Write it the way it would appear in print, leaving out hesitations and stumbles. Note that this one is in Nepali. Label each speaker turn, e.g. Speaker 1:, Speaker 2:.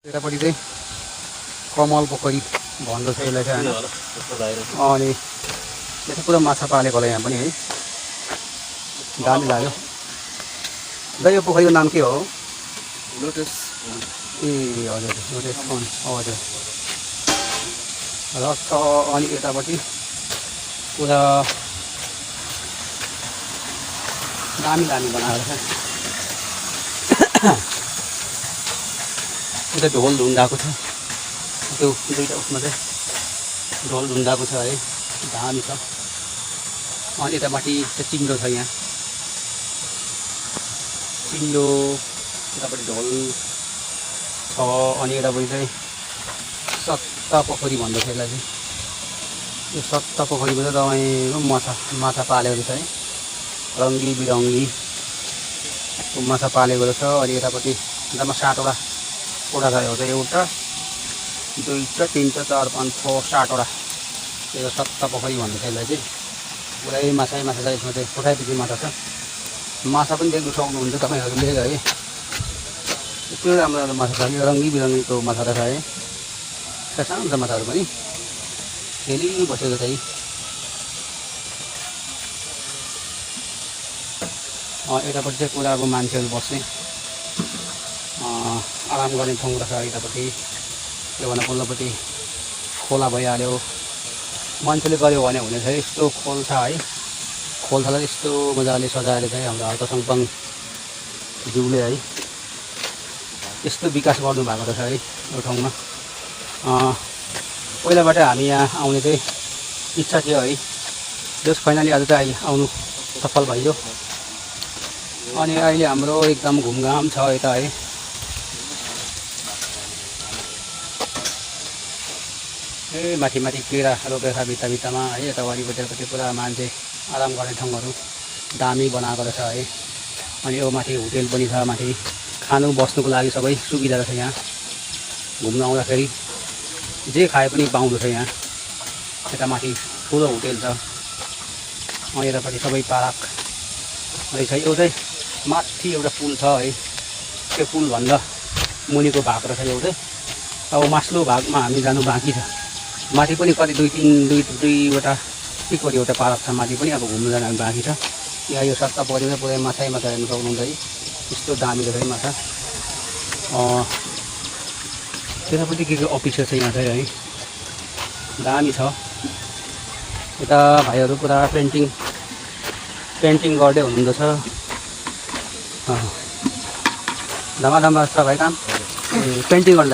Speaker 1: यतापट्टि चाहिँ कमल पोखरी भन्दछ यसलाई चाहिँ होइन। अनि यो चाहिँ पुरा माछा पालेको होला यहाँ पनि है, दामी लाग्यो। दाइ यो पोखरीको नाम के हो?
Speaker 2: लोटस।
Speaker 1: ए हजुर, लोटस पोन्ड हजुर। र छ अनि यतापट्टि पुरा दामी दामी बनाएर छ। उता ढोल ढुङ्गाको छ, त्यो दुईवटा उसमा चाहिँ ढोल ढुङ्गाको छ है, दामी छ। अनि यतापट्टि चाहिँ चिन्डो छ, यहाँ चिन्डो, यतापट्टि ढोल छ। अनि यतापट्टि चाहिँ सत्ता पोखरी भन्दछ यसलाई चाहिँ। यो सत्ता पोखरीमा चाहिँ तपाईँको माछा पालेको छ है, रङ्गी बिरङ्गी माछा पालेको छ। अनि यतापट्टि जम्मा 7वटा ओडा छ, एउटा एउटा दुईवटा तिनवटा चार पाँच छ 7वटा। यो सत्ता पोखरी भन्दछ यसलाई चाहिँ। पुरै माछा छ यसमा चाहिँ, कोठापछि माछा छ। माछा पनि देख्नु सक्नुहुन्छ तपाईँहरूले है, यस्तो राम्रो राम्रो माछा छ। यो रङ्गी बिरङ्गीको माछा छ है, सानो छ माछाहरू पनि खेलिबसेको छ है। यतापट्टि चाहिँ पुरा अब मान्छेहरू बस्ने आराम गर्ने ठाउँ रहेछ। यतापट्टि के भन्नु, पल्लोपट्टि खोला भइहाल्यो, मान्छेले गऱ्यो भने हुने छ। यस्तो खोल छ है, खोल्छालाई यस्तो मजाले सजाएर चाहिँ हाम्रो हल्का सङ्पङ ज्यूले है यस्तो विकास गर्नुभएको रहेछ है यो ठाउँमा। पहिलाबाट हामी यहाँ आउने चाहिँ इच्छा थियो है, जस फाइनली आज चाहिँ आउनु सफल भइयो। अनि अहिले हाम्रो एकदम घुमघाम छ यता है। ए माथि माथि केरा रोपेको छ भित्तामा है, यता वरिपरिपट्टि पुरा मान्छे आराम गर्ने ठाउँहरू दामी बनाएको रहेछ है। अनि यो माथि होटेल पनि छ, माथि खानु बस्नुको लागि सबै सुविधा रहेछ यहाँ। घुम्न आउँदाखेरि जे खाए पनि पाउँदछ यहाँ। यता माथि ठुलो होटेल छ, अनि यतापट्टि सबै पार्क रहेछ। यो चाहिँ माथि एउटा पुल छ है, त्यो पुलभन्दा मुनिको भाग रहेछ यो चाहिँ। अब माथिल्लो भागमा हामी जानु बाँकी छ। माथि पनि कति दुईवटा एउटा पार्क छ माथि पनि, अब घुम्नु जानु बाँकी छ। यहाँ यो सत्ता पोखरीमा पुरै माछा हेर्नु सक्नुहुन्छ है, यस्तो दामी रहेछ माछा। त्यतापट्टि के अफिस छ यहाँ चाहिँ है, दामी छ। यता भाइहरू पुरा पेन्टिङ गर्दै हुनुहुन्छ। धमाधम छ भाइ काम, पेन्टिङ गर्दा